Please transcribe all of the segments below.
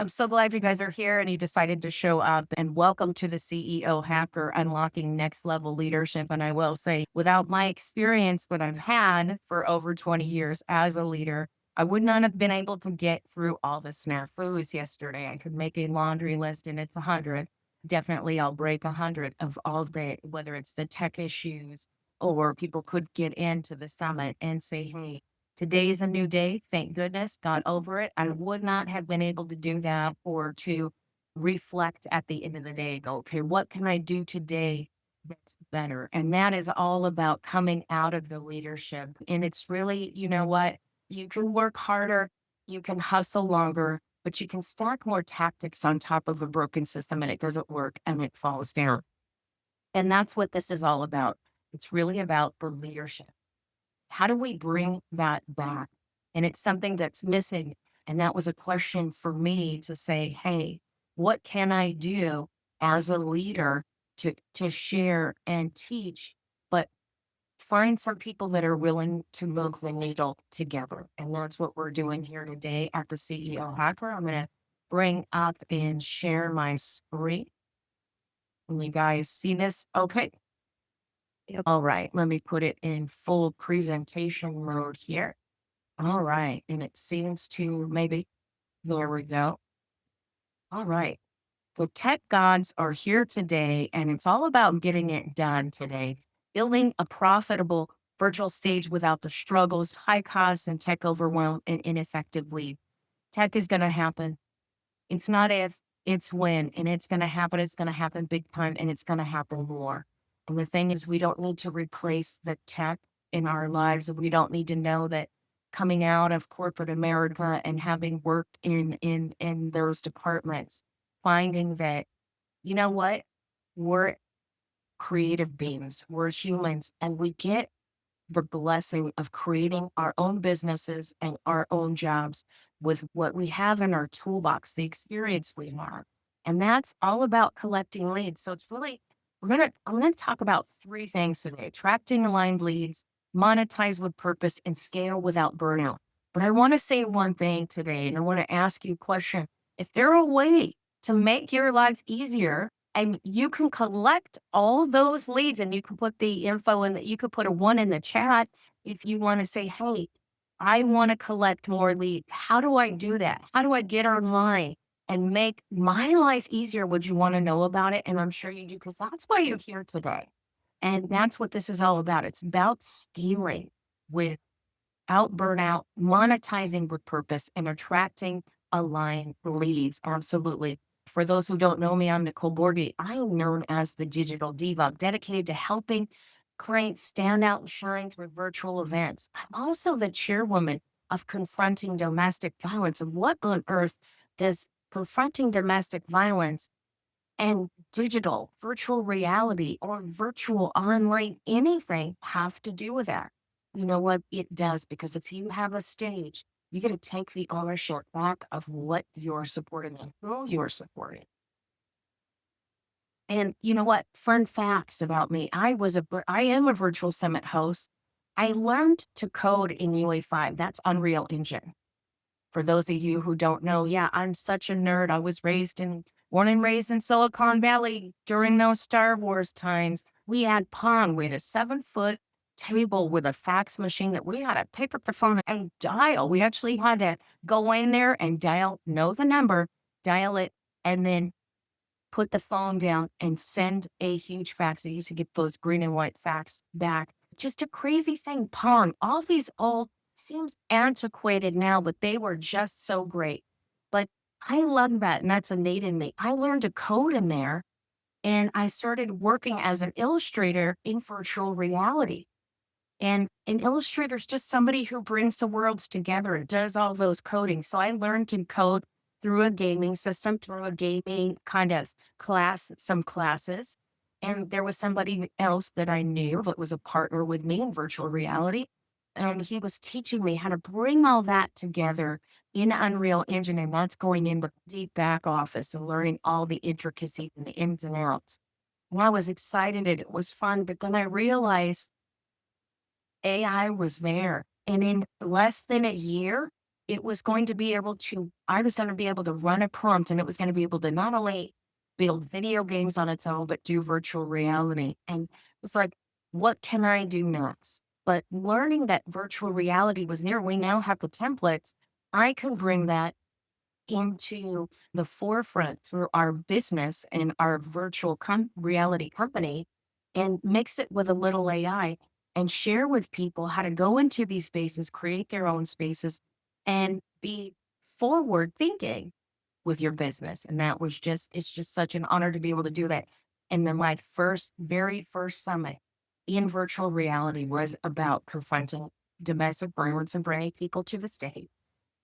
I'm so glad you guys are here and you decided to show up. And welcome to the CEO Hacker Unlocking Next Level Leadership. And I will say, without my experience that I've had for over 20 years as a leader, I would not have been able to get through all the snafus yesterday. I could make a laundry list and it's 100. Definitely, I'll break 100 of all the, whether it's the tech issues or people could get into the summit and say, hey, today is a new day. Thank goodness. Got over it. I would not have been able to do that or to reflect at the end of the day and go, okay, what can I do today that's better? And that is all about coming out of the leadership. And it's really, you know what? You can work harder, you can hustle longer, but you can stack more tactics on top of a broken system and it doesn't work and it falls down. And that's what this is all about. It's really about the leadership. How do we bring that back? And it's something that's missing. And that was a question for me to say, hey, what can I do as a leader to share and teach, but find some people that are willing to move the needle together. And that's what we're doing here today at the CEO Hacker. I'm going to bring up and share my screen. Can you guys see this? Okay. Yep. All right. Let me put it in full presentation mode here. All right. And it seems to maybe, there we go. All right. The tech gods are here today, and it's all about getting it done today. Building a profitable virtual stage without the struggles, high costs, and tech overwhelm and ineffective lead. Tech is going to happen. It's not if, it's when, and it's going to happen. It's going to happen big time, and it's going to happen more. And the thing is, we don't need to replace the tech in our lives. And we don't need to know that coming out of corporate America and having worked in those departments, finding that, you know what, we're creative beings, we're humans, and we get the blessing of creating our own businesses and our own jobs with what we have in our toolbox, the experience we have. And that's all about collecting leads. So it's really, I'm gonna talk about three things today: attracting aligned leads, monetize with purpose, and scale without burnout. But I want to say one thing today, and I want to ask you a question. If there a way to make your life easier and you can collect all those leads and you can put the info in that you could put a one in the chat if you want to say, hey, I want to collect more leads. How do I do that? How do I get online and make my life easier? Would you want to know about it? And I'm sure you do, because that's why you're here today. And that's what this is all about. It's about scaling without burnout, monetizing with purpose, and attracting aligned leads. Absolutely. For those who don't know me, I'm Nicole Borghi. I am known as the digital diva, dedicated to helping clients stand out and shine through virtual events. I'm also the chairwoman of Confronting Domestic Violence. And what on earth does confronting domestic violence and digital, virtual reality, or virtual online anything have to do with that? You know what? It does, because if you have a stage, you got to take the ownership back of what you're supporting and who you're supporting. And you know what? Fun facts about me. I am a virtual summit host. I learned to code in UE5. That's Unreal Engine. For those of you who don't know, yeah, I'm such a nerd. I was born and raised in Silicon Valley during those Star Wars times. We had Pong. We had a 7-foot table with a fax machine that we had to pick up the phone and dial. We actually had to go in there and know the number, dial it, and then put the phone down and send a huge fax. I used to get those green and white fax back. Just a crazy thing. Pong, all these old, seems antiquated now, but they were just so great. But I love that. And that's innate in me. I learned to code in there and I started working as an illustrator in virtual reality. And an illustrator is just somebody who brings the worlds together and does all those coding. So I learned to code through a gaming system, through a gaming kind of class, some classes. And there was somebody else that I knew that was a partner with me in virtual reality. And he was teaching me how to bring all that together in Unreal Engine. And that's going in the deep back office and learning all the intricacies and the ins and outs. And I was excited and it was fun. But then I realized AI was there. And in less than a year, it was going to be able to, I was going to be able to run a prompt and it was going to be able to not only build video games on its own, but do virtual reality. And it was like, what can I do next? But learning that virtual reality was there, we now have the templates. I can bring that into the forefront through our business and our virtual reality company and mix it with a little AI and share with people how to go into these spaces, create their own spaces, and be forward thinking with your business. And that was just, it's just such an honor to be able to do that. And then my very first summit in virtual reality was about confronting domestic violence and bringing people to the stage.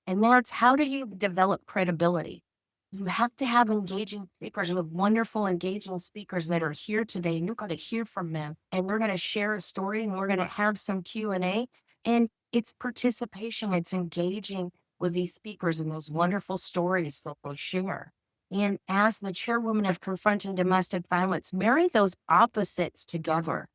And Lawrence, how do you develop credibility? You have to have engaging speakers. You have wonderful, engaging speakers that are here today, and you're going to hear from them, and we're going to share a story, and we're going to have some Q&A. And it's participation. It's engaging with these speakers and those wonderful stories that they share. And as the chairwoman of Confronting Domestic Violence, marry those opposites together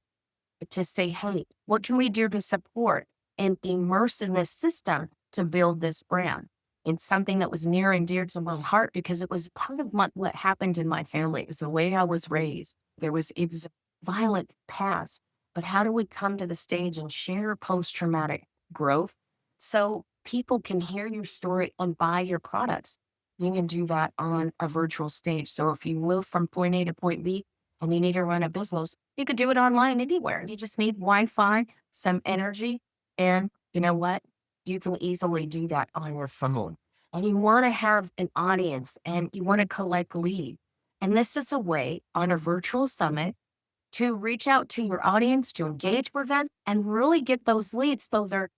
to say, hey, what can we do to support and immerse in this system to build this brand? It's something that was near and dear to my heart because it was part of what happened in my family. It was the way I was raised. It's a violent past, but how do we come to the stage and share post-traumatic growth so people can hear your story and buy your products? You can do that on a virtual stage. So if you move from point A to point B, and you need to run a business, you could do it online anywhere. You just need Wi-Fi, some energy, and you know what? You can easily do that on your phone. And you want to have an audience and you want to collect leads. And this is a way on a virtual summit to reach out to your audience, to engage with them, and really get those leads so they're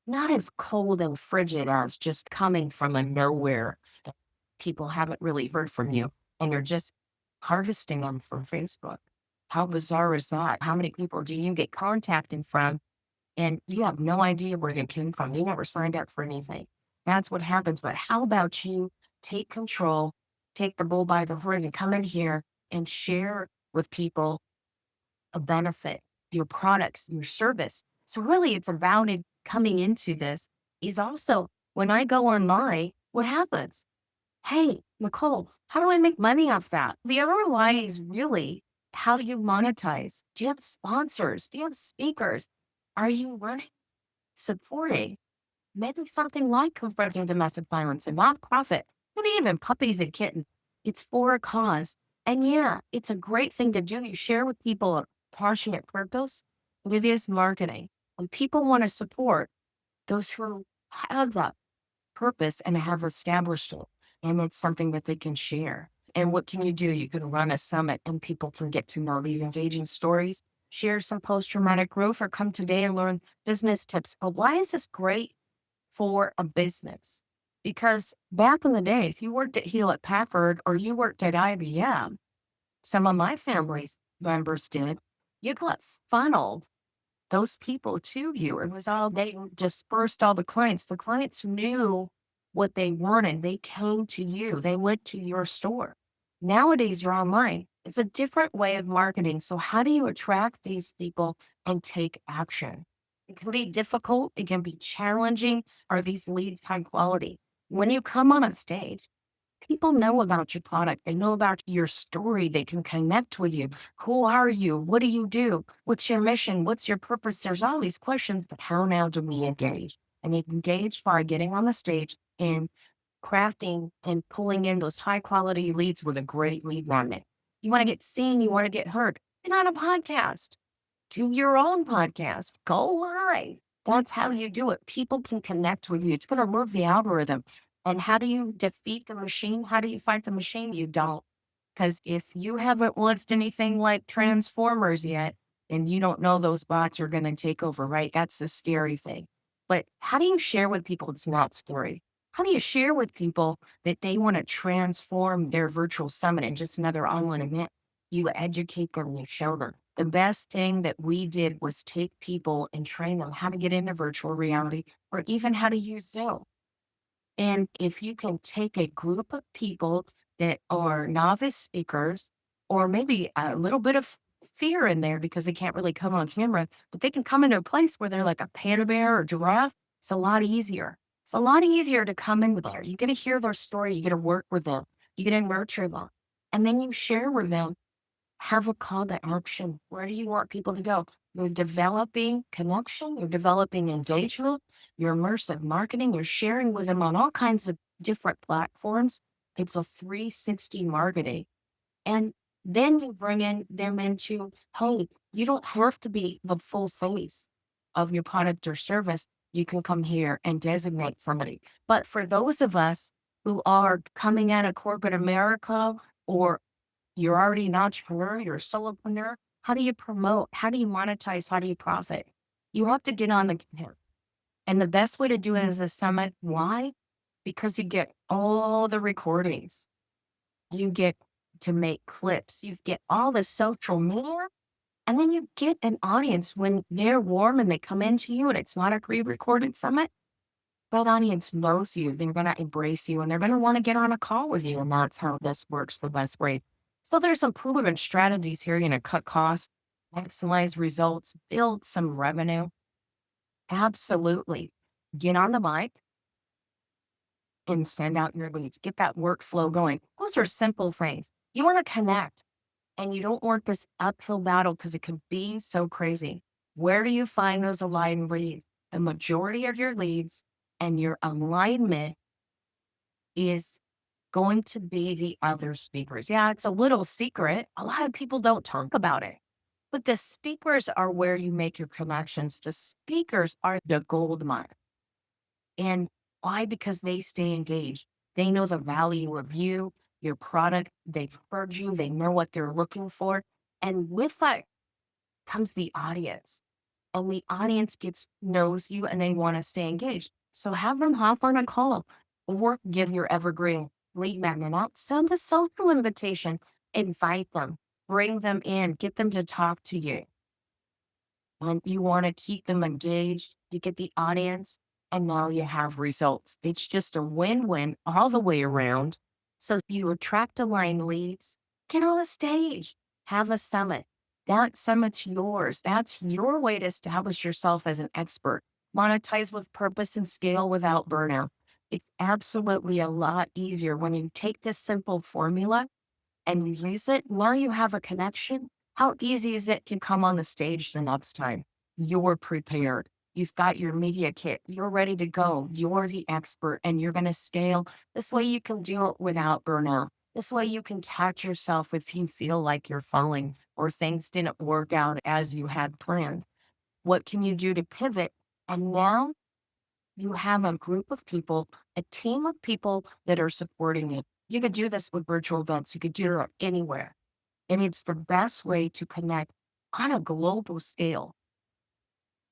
not as cold and frigid as just coming from a nowhere that people haven't really heard from you. And you're just harvesting them from Facebook. How bizarre is that? How many people do you get contacted from and you have no idea where they came from? You never signed up for anything. That's what happens. But how about you take control, take the bull by the horns and come in here and share with people a benefit, your products, your service. So really it's about it coming into this is also when I go online, what happens? Hey, Nicole, how do I make money off that? The ROI is really how you monetize. Do you have sponsors? Do you have speakers? Are you running, supporting maybe something like confronting domestic violence, a nonprofit, maybe even puppies and kittens? It's for a cause. And yeah, it's a great thing to do. You share with people a passionate purpose. It is marketing. When people want to support those who have that purpose and have established it. And it's something that they can share. And what can you do? You can run a summit and people can get to know these engaging stories, share some post traumatic growth, or come today and learn business tips. But why is this great for a business? Because back in the day, if you worked at Hewlett Packard or you worked at IBM, some of my family's members did, you got funneled those people to you. It was all they dispersed all the clients. The clients knew what they wanted. They came to you. They went to your store. Nowadays, you're online. It's a different way of marketing. So how do you attract these people and take action? It can be difficult. It can be challenging. Are these leads high quality? When you come on a stage, people know about your product. They know about your story. They can connect with you. Who are you? What do you do? What's your mission? What's your purpose? There's all these questions, but how now do we engage? And you engage by getting on the stage and crafting and pulling in those high quality leads with a great lead magnet. You want to get seen, you want to get heard. Get on a podcast, do your own podcast, go live. That's how you do it. People can connect with you. It's going to move the algorithm. And how do you defeat the machine? How do you fight the machine? You don't. Because if you haven't lived anything like Transformers yet, and you don't know those bots are going to take over, right? That's the scary thing. But how do you share with people it's not scary? How do you share with people that they want to transform their virtual summit in just another online event? You educate them, you show them. The best thing that we did was take people and train them how to get into virtual reality or even how to use Zoom. And if you can take a group of people that are novice speakers, or maybe a little bit of fear in there because they can't really come on camera, but they can come into a place where they're like a panda bear or giraffe, it's a lot easier. It's a lot easier to come in with there. You get to hear their story. You get to work with them. You get to nurture them. And then you share with them, have a call to action. Where do you want people to go? You're developing connection. You're developing engagement. You're immersive marketing. You're sharing with them on all kinds of different platforms. It's a 360 marketing. And then you bring in them into, hey, you don't have to be the full face of your product or service. You can come here and designate somebody. But for those of us who are coming out of corporate America, or you're already an entrepreneur, you're a solopreneur, how do you promote? How do you monetize? How do you profit? You have to get on the camera. And the best way to do it is a summit. Why? Because you get all the recordings. You get to make clips. You get all the social media, and then you get an audience when they're warm and they come into you and it's not a pre-recorded summit. That audience knows you. They're going to embrace you and they're going to want to get on a call with you. And that's how this works the best way. So there's some proven strategies here, cut costs, maximize results, build some revenue. Absolutely. Get on the mic and send out your leads. Get that workflow going. Those are simple things. You want to connect. And you don't want this uphill battle because it can be so crazy. Where do you find those aligned leads? The majority of your leads and your alignment is going to be the other speakers. Yeah, it's a little secret. A lot of people don't talk about it. But the speakers are where you make your connections. The speakers are the gold mine. And why? Because they stay engaged. They know the value of you, your product. They've heard you. They know what they're looking for. And with that comes the audience. And the audience knows you and they want to stay engaged. So have them hop on a call or give your evergreen lead magnet out. Send a social invitation. Invite them. Bring them in. Get them to talk to you. And you want to keep them engaged. You get the audience, and now you have results. It's just a win-win all the way around. So you attract aligned leads, get on the stage, have a summit. That summit's yours. That's your way to establish yourself as an expert. Monetize with purpose and scale without burnout. It's absolutely a lot easier when you take this simple formula and you use it. Now you have a connection. How easy is it to come on the stage the next time? You're prepared. You've got your media kit. You're ready to go. You're the expert and you're going to scale. This way you can do it without burnout. This way you can catch yourself if you feel like you're falling or things didn't work out as you had planned. What can you do to pivot? And now you have a group of people, a team of people that are supporting you. You could do this with virtual events. You could do it anywhere. And it's the best way to connect on a global scale.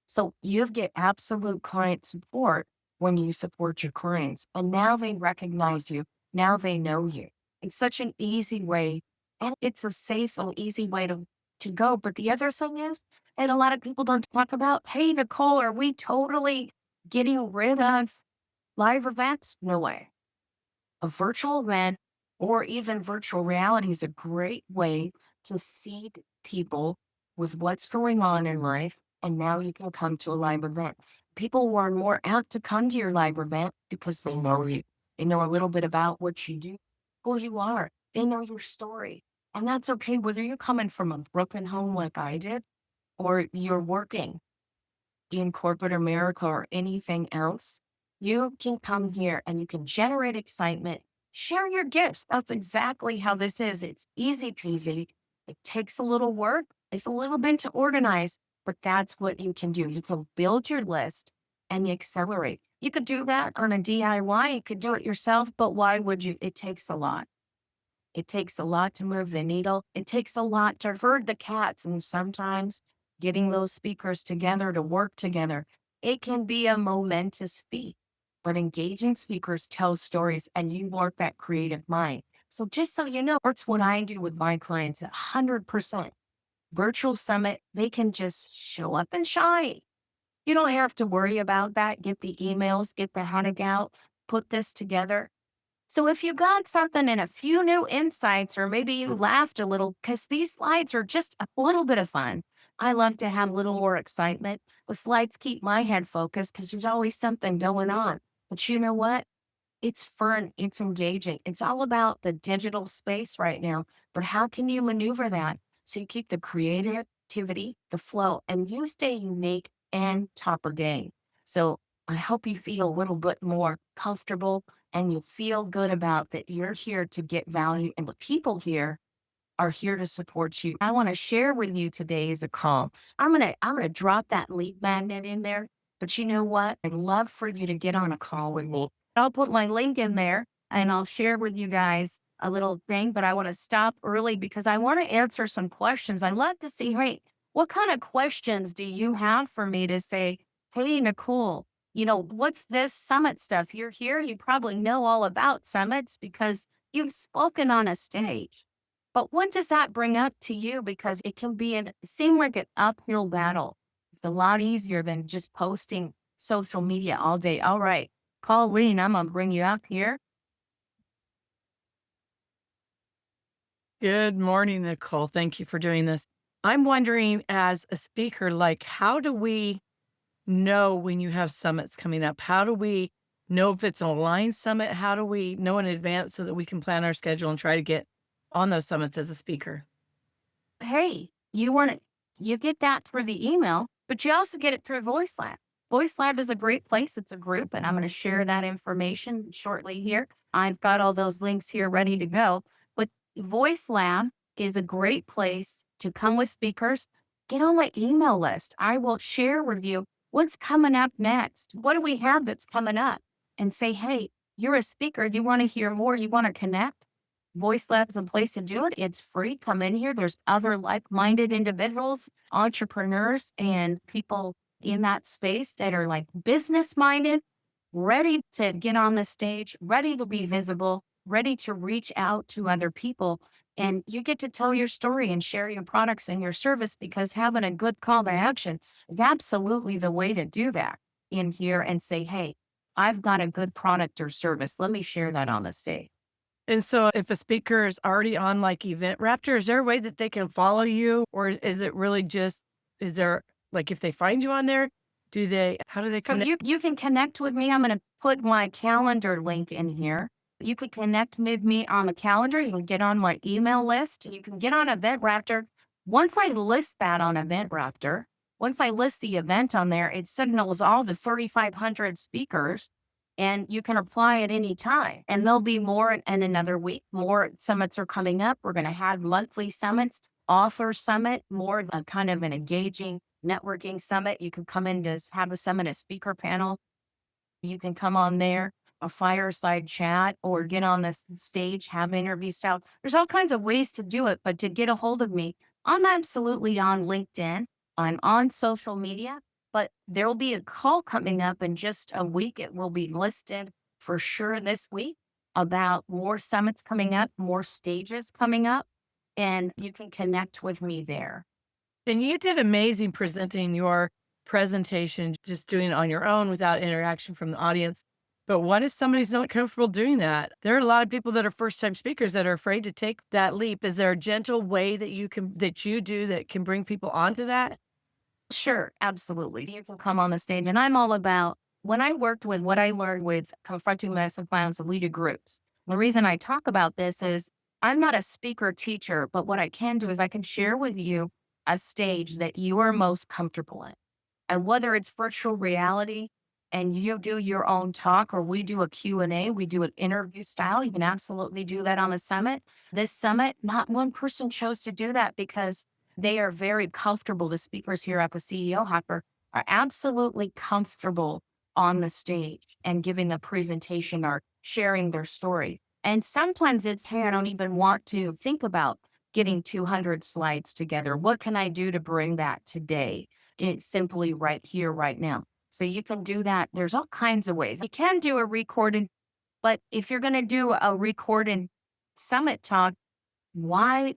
So you get absolute client support when you support your clients. And now they recognize you. Now they know you. It's such an easy way. And it's a safe and easy way to go. But the other thing is, and a lot of people don't talk about, hey, Nicole, are we totally getting rid of live events? No way. A virtual event or even virtual reality is a great way to seed people with what's going on in life. And now you can come to a live event. People are more apt to come to your live event because they know you. They know a little bit about what you do, who you are. They know your story. And that's okay, whether you're coming from a broken home like I did, or you're working in corporate America or anything else, you can come here and you can generate excitement, share your gifts. That's exactly how this is. It's easy peasy. It takes a little work. It's a little bit to organize, but that's what you can do. You can build your list and you accelerate. You could do that on a DIY. You could do it yourself, but why would you? It takes a lot. It takes a lot to move the needle. It takes a lot to herd the cats. And sometimes getting those speakers together to work together, it can be a momentous feat. But engaging speakers tell stories and you work that creative mind. So just so you know, that's what I do with my clients 100%. Virtual summit, they can just show up and shine. You don't have to worry about that. Get the emails, get the handout, put this together. So if you got something and a few new insights, or maybe you laughed a little, because these slides are just a little bit of fun. I love to have a little more excitement. The slides keep my head focused because there's always something going on. But you know what? It's fun, it's engaging. It's all about the digital space right now. But how can you maneuver that so you keep the creativity, the flow, and you stay unique and top of game? So I hope you feel a little bit more comfortable and you feel good about that you're here to get value and the people here are here to support you. I want to share with you today is a call. I'm gonna drop that lead magnet in there. But you know what? I'd love for you to get on a call with me. I'll put my link in there and I'll share with you guys a little thing, but I want to stop early because I want to answer some questions. I love to see, hey, what kind of questions do you have for me to say, hey, Nicole, what's this summit stuff? You're here. You probably know all about summits because you've spoken on a stage. But what does that bring up to you? Because it can be seem like an uphill battle. It's a lot easier than just posting social media all day. All right, Colleen, I'm gonna bring you up here. Good morning, Nicole. Thank you for doing this. I'm wondering, as a speaker, like, how do we know when you have summits coming up? How do we know if it's an aligned summit? How do we know in advance so that we can plan our schedule and try to get on those summits as a speaker? Hey, you get that through the email, but you also get it through Voice Lab. Voice Lab is a great place. It's a group, and I'm going to share that information shortly here. I've got all those links here ready to go. But Voice Lab is a great place to come with speakers. Get on my email list. I will share with you what's coming up next. What do we have that's coming up? And say, hey, you're a speaker. You want to hear more? You want to connect? Voice Lab is a place to do it. It's free. Come in here. There's other like minded individuals, entrepreneurs, and people in that space that are like business minded, ready to get on the stage, ready to be visible, ready to reach out to other people. And you get to tell your story and share your products and your service because having a good call to action is absolutely the way to do that in here and say, hey, I've got a good product or service. Let me share that on the stage. And so, if a speaker is already on like Event Raptor, is there a way that they can follow you? Or is it really just, is there like if they find you on there, how do they So connect? you can connect with me. I'm going to put my calendar link in here. You could connect with me on the calendar. You can get on my email list. You can get on EventRaptor. Once I list that on EventRaptor, once I list the event on there, it signals all the 3,500 speakers and you can apply at any time. And there'll be more in another week. More summits are coming up. We're going to have monthly summits, author summit, more of a kind of an engaging networking summit. You can come in to have a summit, a speaker panel. You can come on there, a fireside chat, or get on the stage, have interview style. There's all kinds of ways to do it, but to get a hold of me, I'm absolutely on LinkedIn. I'm on social media, but there will be a call coming up in just a week. It will be listed for sure this week about more summits coming up, more stages coming up, and you can connect with me there. And you did amazing presenting your presentation, just doing it on your own without interaction from the audience. But what if somebody's not comfortable doing that? There are a lot of people that are first time speakers that are afraid to take that leap. Is there a gentle way that you do that can bring people onto that? Sure, absolutely. You can come on the stage. And I'm all about when I worked with what I learned with confronting massive violence and leader groups. The reason I talk about this is I'm not a speaker teacher, but what I can do is I can share with you a stage that you are most comfortable in. And whether it's virtual reality and you do your own talk or we do a Q&A, we do an interview style, you can absolutely do that on the summit. This summit, not one person chose to do that because they are very comfortable. The speakers here at the CEO Hopper are absolutely comfortable on the stage and giving a presentation or sharing their story. And sometimes it's, hey, I don't even want to think about getting 200 slides together. What can I do to bring that today? It's simply right here, right now. So you can do that. There's all kinds of ways. You can do a recorded, but if you're going to do a recorded summit talk, why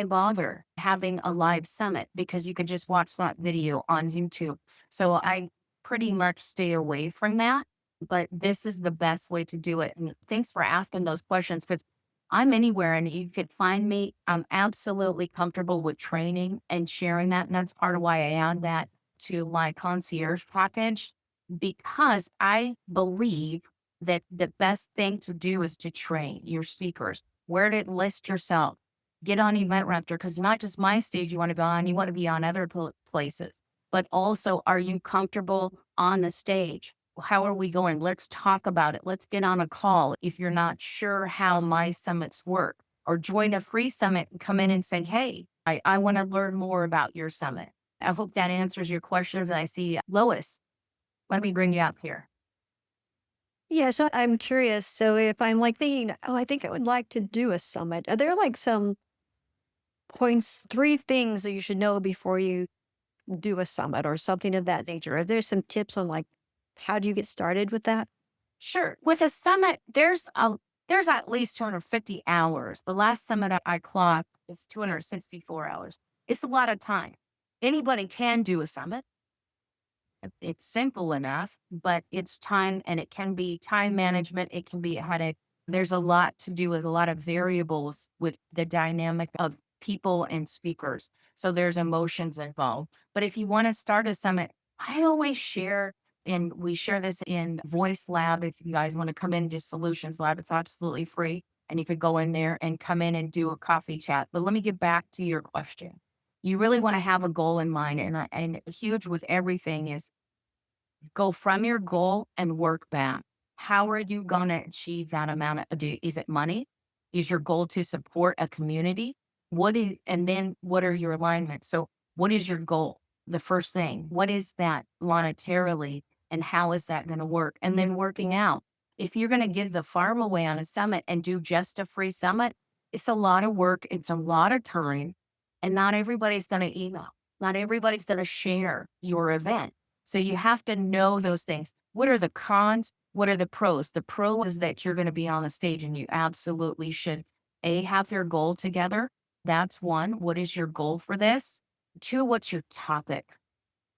bother having a live summit? Because you could just watch that video on YouTube. So I pretty much stay away from that, but this is the best way to do it. And thanks for asking those questions because I'm anywhere and you could find me. I'm absolutely comfortable with training and sharing that. And that's part of why I add that to my concierge package. because I believe that the best thing to do is to train your speakers, where to list yourself, get on Event Raptor, because not just my stage you want to be on, you want to be on other places, but also, are you comfortable on the stage? How are we going? Let's talk about it. Let's get on a call if you're not sure how my summits work, or join a free summit and come in and say, hey, I want to learn more about your summit. I hope that answers your questions. I see Lois. Let me bring you up here. Yeah, so I'm curious. So if I'm like thinking, oh, I think I would like to do a summit, are there like some points, three things that you should know before you do a summit or something of that nature? Are there some tips on like how do you get started with that? Sure. With a summit, there's at least 250 hours. The last summit I clocked is 264 hours. It's a lot of time. Anybody can do a summit. It's simple enough, but it's time, and it can be time management. It can be a headache. There's a lot to do with a lot of variables with the dynamic of people and speakers. So there's emotions involved. But if you want to start a summit, I always share, and we share this in Voice Lab. If you guys want to come into Solutions Lab, it's absolutely free. And you could go in there and come in and do a coffee chat. But let me get back to your question. You really want to have a goal in mind. And huge with everything is go from your goal and work back. How are you going to achieve that amount is it money? Is your goal to support a community? And then what are your alignments? So what is your goal? The first thing, what is that monetarily, and how is that going to work? And then working out. If you're going to give the farm away on a summit and do just a free summit, it's a lot of work. It's a lot of time, and not everybody's going to email. Not everybody's going to share your event. So you have to know those things. What are the cons? What are the pros? The pro is that you're going to be on the stage, and you absolutely should have your goal together. That's one. What is your goal for this? Two, what's your topic?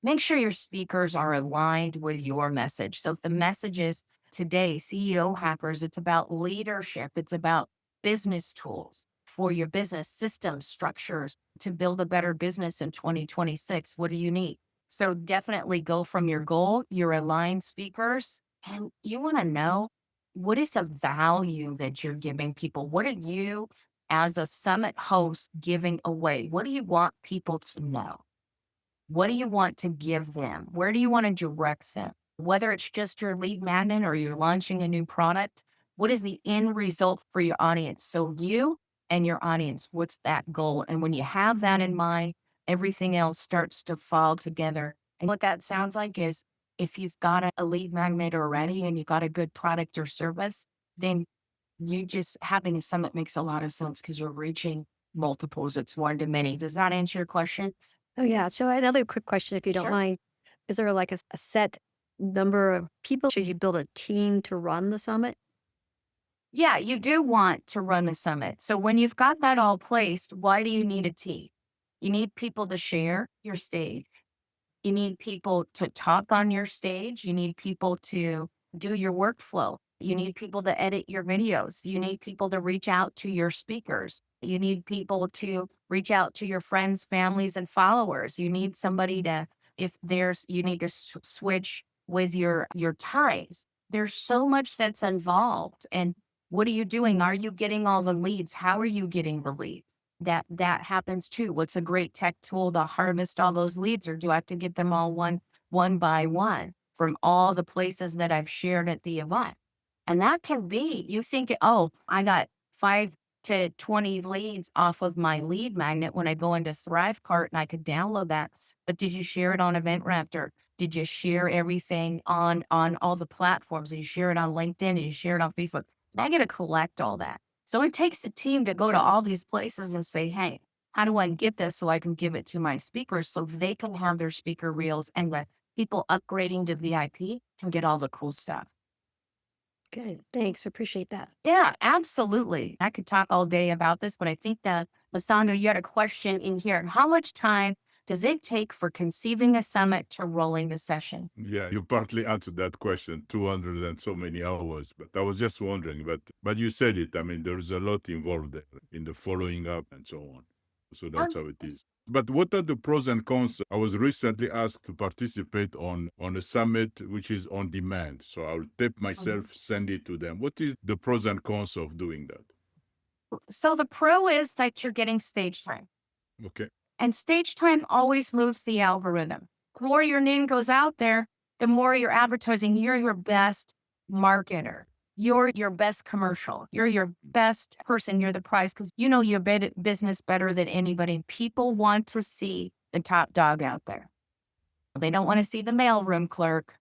Make sure your speakers are aligned with your message. So if the message is today, CEO hackers, it's about leadership, it's about business tools for your business systems, structures to build a better business in 2026. What do you need? So definitely go from your goal, your aligned speakers, and you want to know, what is the value that you're giving people? What are you, as a summit host, giving away? What do you want people to know? What do you want to give them? Where do you want to direct them? Whether it's just your lead magnet or you're launching a new product, what is the end result for your audience? So you and your audience, what's that goal? And when you have that in mind, everything else starts to fall together. And what that sounds like is, if you've got a lead magnet already and you've got a good product or service, then you just having a summit makes a lot of sense because you're reaching multiples. It's one to many. Does that answer your question? Oh, yeah. So another quick question, if you don't Sure. mind, is there like a set number of people? Should you build a team to run the summit? Yeah, you do want to run the summit. So when you've got that all placed, why do you need a team? You need people to share your stage. You need people to talk on your stage. You need people to do your workflow. You need people to edit your videos. You need people to reach out to your speakers. You need people to reach out to your friends, families, and followers. You need somebody to, if there's, you need to switch with your times. There's so much that's involved. And what are you doing? Are you getting all the leads? How are you getting the leads? That happens too. What's a great tech tool to harvest all those leads, or do I have to get them all one by one from all the places that I've shared at the event? And that can be, you think, oh, I got 5 to 20 leads off of my lead magnet when I go into Thrivecart and I could download that. But did you share it on Event Raptor? Did you share everything on all the platforms? Did you share it on LinkedIn? Did you share it on Facebook? And I got to collect all that. So it takes a team to go to all these places and say, hey, how do I get this so I can give it to my speakers so they can have their speaker reels, and the people upgrading to VIP can get all the cool stuff. Good. Thanks. Appreciate that. Yeah, absolutely. I could talk all day about this, but I think that, Masando, you had a question in here. How much time does it take for conceiving a summit to rolling the session? Yeah, you partly answered that question, 200 and so many hours. But I was just wondering, but you said it. I mean, there's a lot involved there in the following up and so on. So that's Um, how it is. But what are the pros and cons? I was recently asked to participate on a summit which is on demand. So I'll tape myself, send it to them. What is the pros and cons of doing that? So the pro is that you're getting stage time. Okay. And stage time always moves the algorithm. The more your name goes out there, the more you're advertising. You're your best marketer. You're your best commercial. You're your best person. You're the prize because you know your business better than anybody. People want to see the top dog out there. They don't want to see the mailroom clerk.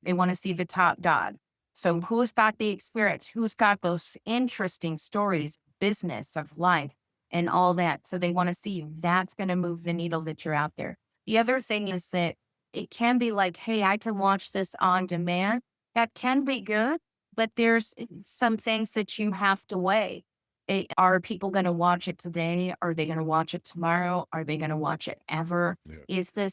They want to see the top dog. So who's got the experience? Who's got those interesting stories, business of life and all that? So they want to see you. That's going to move the needle that you're out there. The other thing is that it can be like, hey, I can watch this on demand. That can be good, but there's some things that you have to weigh. Are people going to watch it today? Are they going to watch it tomorrow? Are they going to watch it ever? Yeah.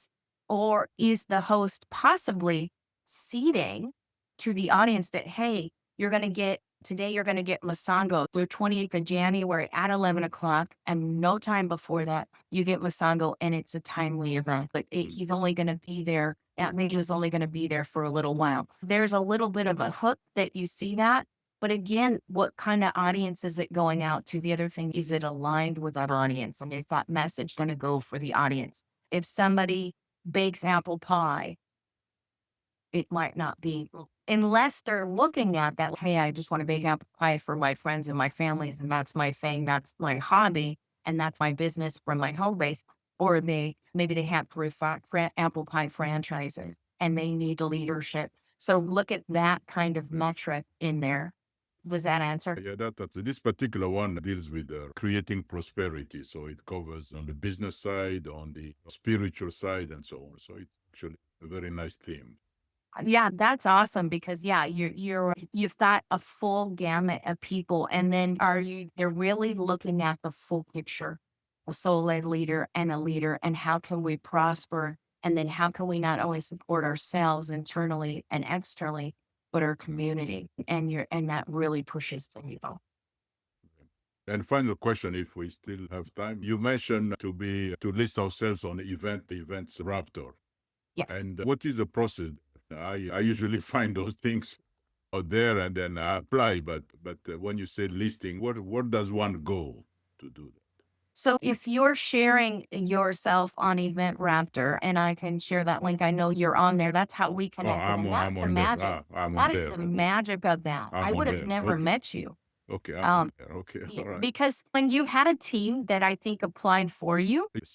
Or is the host possibly seeding to the audience that, hey, you're going to get Masango through 28th of January at 11 o'clock. And no time before that, you get Masango and it's a timely event. But he's only going to be there. That video is only going to be there for a little while. There's a little bit of a hook that you see that. But again, what kind of audience is it going out to? The other thing, is it aligned with that audience? And is that message going to go for the audience? If somebody bakes apple pie, it might not be, unless they're looking at that, hey, I just want to bake apple pie for my friends and my families, and that's my thing, that's my hobby, and that's my business from my home base. Or maybe they have 3 apple pie franchises and they need leadership. So look at that kind of metric in there. Was that answer? Yeah, this particular one deals with creating prosperity. So it covers on the business side, on the spiritual side, and so on. So it's actually a very nice theme. Yeah, that's awesome because you've got a full gamut of people, and then they're really looking at the full picture, a soul-led leader and a leader, and how can we prosper, and then how can we not only support ourselves internally and externally, but our community, and that really pushes the needle. And final question, if we still have time, you mentioned to list ourselves on the events Raptor. Yes. And what is the process? I usually find those things out there and then I apply. But when you say listing, what does one go to do that? So if you're sharing yourself on Event Raptor, and I can share that link, I know you're on there. That's how we Oh, connected, and that's I'm the on there. magic. I'm on That is there. the magic of that. I I'm on would have there. never Okay. met you. Okay. I'm Um, on there. Okay. All right. Because when you had a team that I think applied for you, Yes.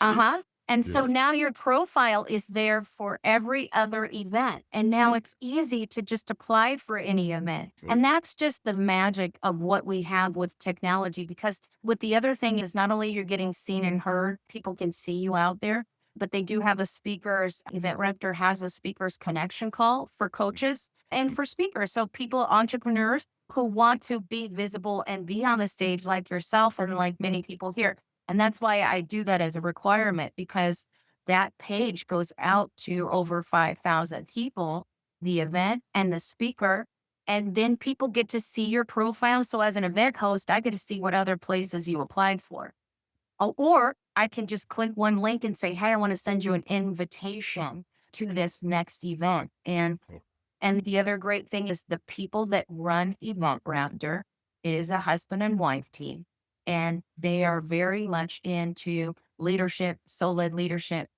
and so Yes. now your profile is there for every other event. And now it's easy to just apply for any event. And that's just the magic of what we have with technology. Because with the other thing is not only you're getting seen and heard, people can see you out there, but they do have Event Rector has a speakers connection call for coaches and for speakers. So people, entrepreneurs who want to be visible and be on the stage like yourself and like many people here. And that's why I do that as a requirement, because that page goes out to over 5,000 people, the event and the speaker. And then people get to see your profile. So as an event host, I get to see what other places you applied for. Or I can just click one link and say, hey, I want to send you an invitation to this next event. And the other great thing is the people that run Event Raptor is a husband and wife team. And they are very much into leadership, soul-led leadership.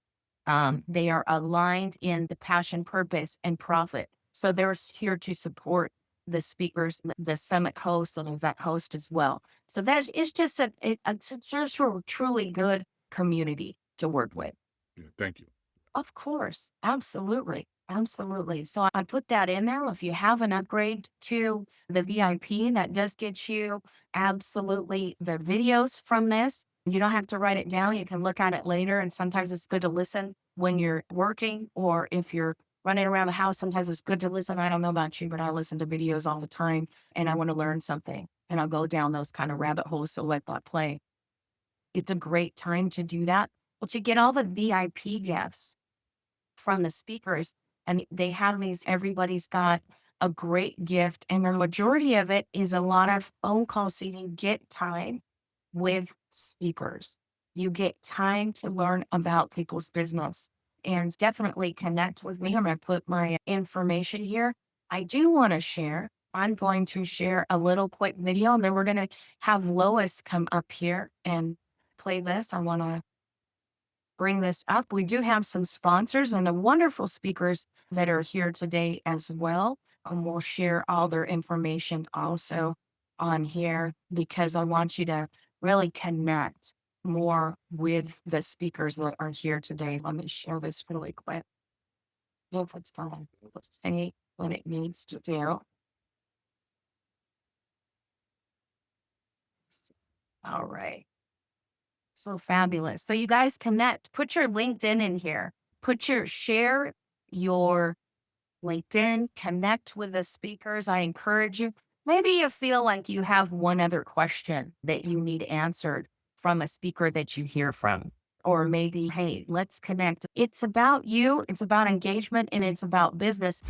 They are aligned in the passion, purpose, and profit. So they're here to support the speakers, the summit host, and event host as well. So that is just it's just a truly good community to work with. Yeah, thank you. Of course. Absolutely. Absolutely. So I put that in there. If you have an upgrade to the VIP, that does get you absolutely the videos from this. You don't have to write it down. You can look at it later. And sometimes it's good to listen when you're working, or if you're running around the house, sometimes it's good to listen. I don't know about you, but I listen to videos all the time and I want to learn something, and I'll go down those kind of rabbit holes. So let that play. It's a great time to do that. But you get all the VIP gifts from the speakers, and they have everybody's got a great gift, and the majority of it is a lot of phone calls, so you get time with speakers. You get time to learn about people's business and definitely connect with me. I'm going to put my information here. I do want to share. I'm going to share a little quick video and then we're going to have Lois come up here and play this. I want to bring this up. We do have some sponsors and the wonderful speakers that are here today as well. And we'll share all their information also on here because I want you to really connect more with the speakers that are here today. Let me share this really quick. If it's going to say what it needs to do. All right. So fabulous. So you guys connect, put your LinkedIn in here, share your LinkedIn, connect with the speakers. I encourage you. Maybe you feel like you have one other question that you need answered from a speaker that you hear from. Or maybe, hey, let's connect. It's about you, it's about engagement, and it's about business.